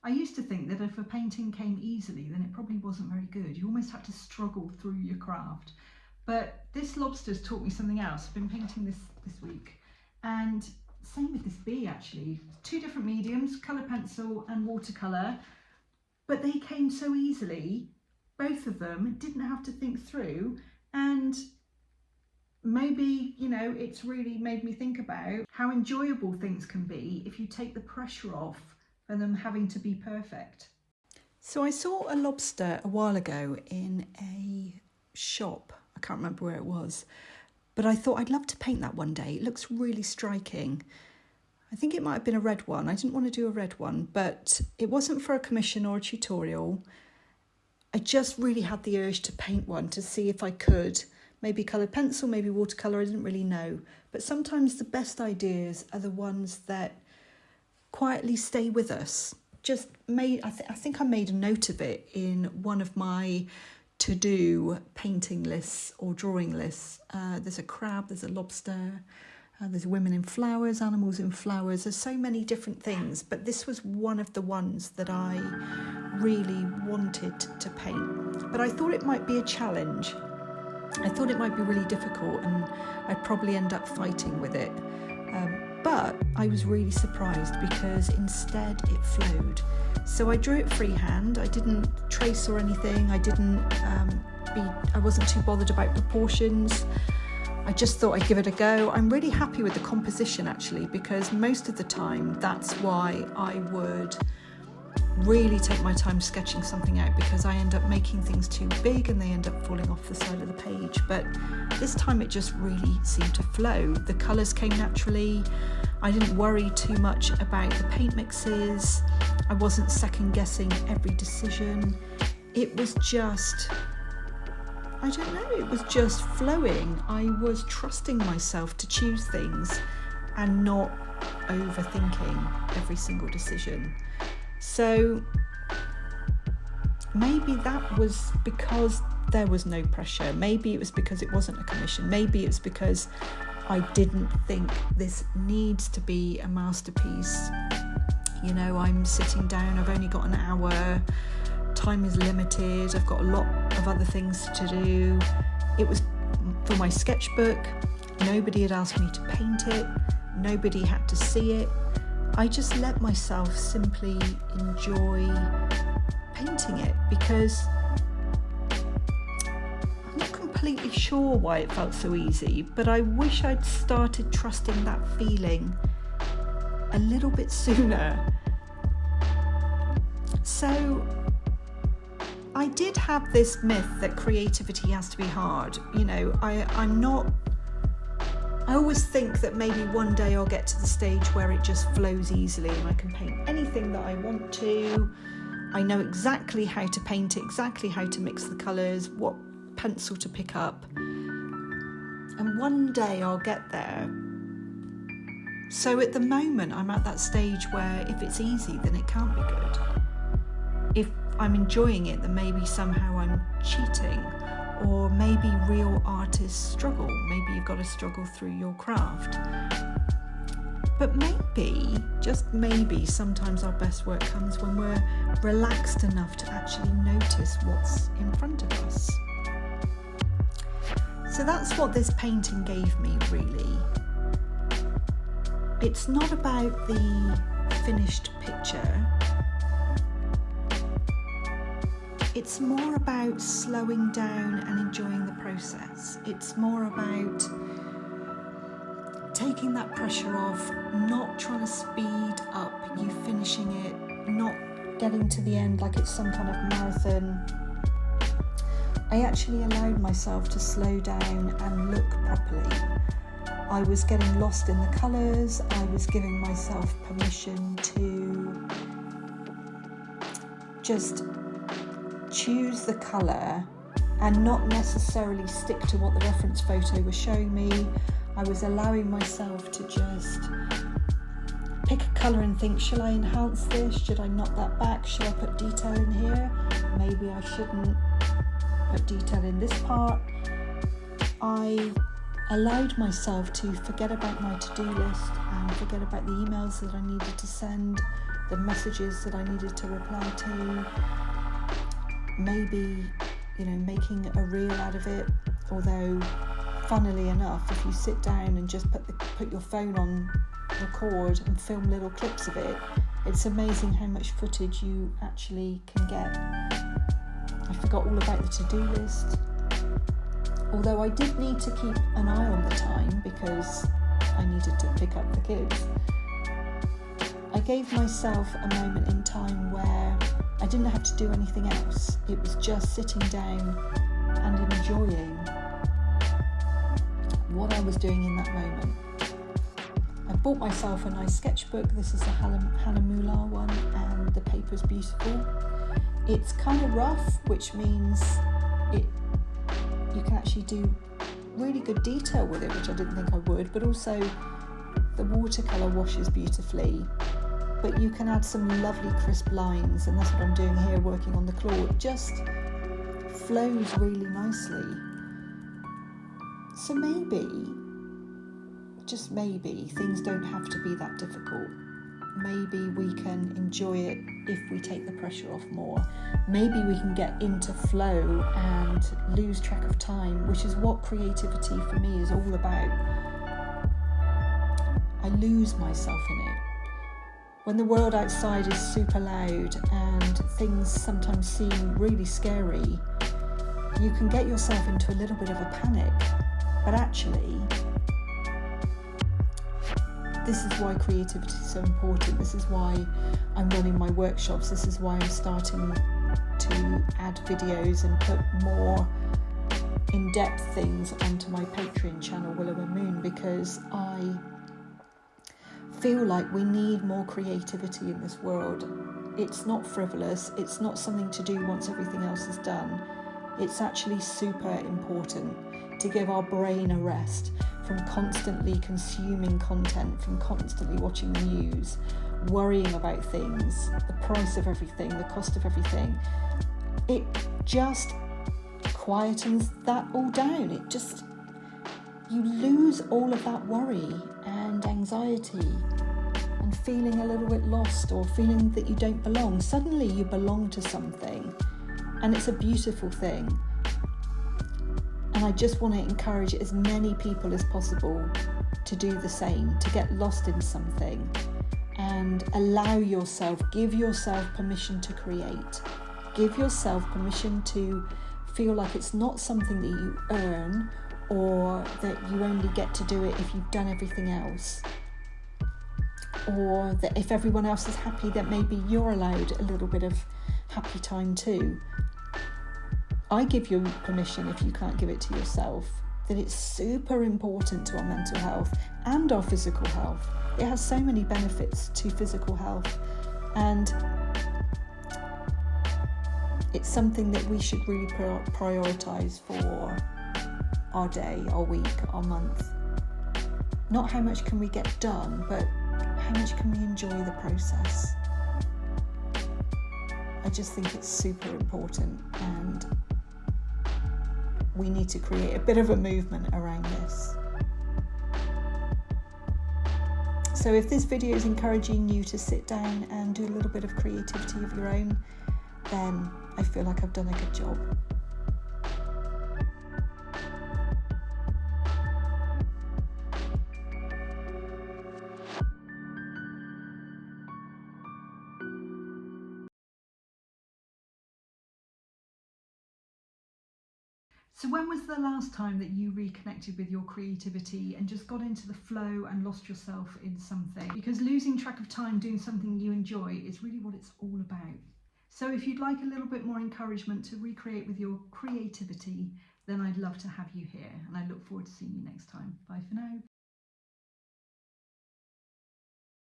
I used to think that if a painting came easily, then it probably wasn't very good. You almost had to struggle through your craft. But this lobster's taught me something else. I've been painting this week, and same with this bee actually. 2 different mediums, colour pencil and watercolour, but they came so easily, both of them, didn't have to think through. And maybe, you know, it's really made me think about how enjoyable things can be if you take the pressure off and them having to be perfect. So I saw a lobster a while ago in a shop. I can't remember where it was, but I thought I'd love to paint that one day. It looks really striking. I think it might have been a red one. I didn't want to do a red one, but it wasn't for a commission or a tutorial. I just really had the urge to paint one to see if I could. Maybe coloured pencil, maybe watercolour, I didn't really know. But sometimes the best ideas are the ones that quietly stay with us. I think I made a note of it in one of my to-do painting lists or drawing lists. There's a crab, there's a lobster, there's women in flowers, animals in flowers. There's so many different things, but this was one of the ones that I really wanted to paint. But I thought it might be a challenge. I thought it might be really difficult and I'd probably end up fighting with it. But I was really surprised because instead it flowed. So I drew it freehand. I didn't trace or anything. I wasn't too bothered about proportions. I just thought I'd give it a go. I'm really happy with the composition actually, because most of the time that's why I would really take my time sketching something out, because I end up making things too big and they end up falling off the side of the page. But this time it just really seemed to flow. The colours came naturally. I didn't worry too much about the paint mixes. I wasn't second guessing every decision. It was just, I don't know, it was just flowing. I was trusting myself to choose things and not overthinking every single decision. So maybe that was because there was no pressure. Maybe it was because it wasn't a commission. Maybe it's because I didn't think this needs to be a masterpiece. You know, I'm sitting down, I've only got an hour, time is limited, I've got a lot of other things to do. It was for my sketchbook. Nobody had asked me to paint it. Nobody had to see it. I just let myself simply enjoy painting it, because I'm not completely sure why it felt so easy, but I wish I'd started trusting that feeling a little bit sooner. So I did have this myth that creativity has to be hard. You know, I always think that maybe one day I'll get to the stage where it just flows easily and I can paint anything that I want to. I know exactly how to paint it, exactly how to mix the colours, what pencil to pick up. And one day I'll get there. So at the moment I'm at that stage where if it's easy, then it can't be good. If I'm enjoying it, then maybe somehow I'm cheating. Or maybe real artists struggle. Maybe you've got to struggle through your craft. But maybe, just maybe, sometimes our best work comes when we're relaxed enough to actually notice what's in front of us. So that's what this painting gave me, really. It's not about the finished picture. It's more about slowing down and enjoying the process. It's more about taking that pressure off, not trying to speed up you finishing it, not getting to the end like it's some kind of marathon. I actually allowed myself to slow down and look properly. I was getting lost in the colours. I was giving myself permission to just choose the colour and not necessarily stick to what the reference photo was showing me. I was allowing myself to just pick a colour and think, shall I enhance this? Should I knock that back? Should I put detail in here? Maybe I shouldn't put detail in this part. I allowed myself to forget about my to-do list and forget about the emails that I needed to send, the messages that I needed to reply to, maybe, you know, making a reel out of it. Although, funnily enough, if you sit down and just put your phone on record and film little clips of it, it's amazing how much footage you actually can get. I forgot all about the to-do list, although I did need to keep an eye on the time because I needed to pick up the kids. I gave myself a moment in time where I didn't have to do anything else. It was just sitting down and enjoying what I was doing in that moment. I bought myself a nice sketchbook. This is a Hahnemuller one, and the paper's beautiful. It's kind of rough, which means you can actually do really good detail with it, which I didn't think I would, but also the watercolour washes beautifully. But you can add some lovely crisp lines, and that's what I'm doing here, working on the claw. It just flows really nicely. So maybe, just maybe, things don't have to be that difficult. Maybe we can enjoy it if we take the pressure off more. Maybe we can get into flow and lose track of time, which is what creativity for me is all about. I lose myself in it. When the world outside is super loud and things sometimes seem really scary, you can get yourself into a little bit of a panic. But actually, this is why creativity is so important. This is why I'm running my workshops. This is why I'm starting to add videos and put more in-depth things onto my Patreon channel, Willow and Moon, because I feel like we need more creativity in this world. It's not frivolous. It's not something to do once everything else is done. It's actually super important to give our brain a rest from constantly consuming content, from constantly watching the news, worrying about things, the price of everything, the cost of everything. It just quietens that all down. You lose all of that worry and anxiety and feeling a little bit lost or feeling that you don't belong. Suddenly you belong to something, and it's a beautiful thing. And I just want to encourage as many people as possible to do the same, to get lost in something and allow yourself, give yourself permission to create. Give yourself permission to feel like it's not something that you earn or that you only get to do it if you've done everything else. Or that if everyone else is happy, that maybe you're allowed a little bit of happy time too. I give you permission, if you can't give it to yourself, that it's super important to our mental health and our physical health. It has so many benefits to physical health, and it's something that we should really prioritise for our day, our week, our month. Not how much can we get done, but how much can we enjoy the process. I just think it's super important, and we need to create a bit of a movement around this. So if this video is encouraging you to sit down and do a little bit of creativity of your own, then I feel like I've done a good job. So when was the last time that you reconnected with your creativity and just got into the flow and lost yourself in something? Because losing track of time doing something you enjoy is really what it's all about. So if you'd like a little bit more encouragement to recreate with your creativity, then I'd love to have you here, and I look forward to seeing you next time. Bye for now.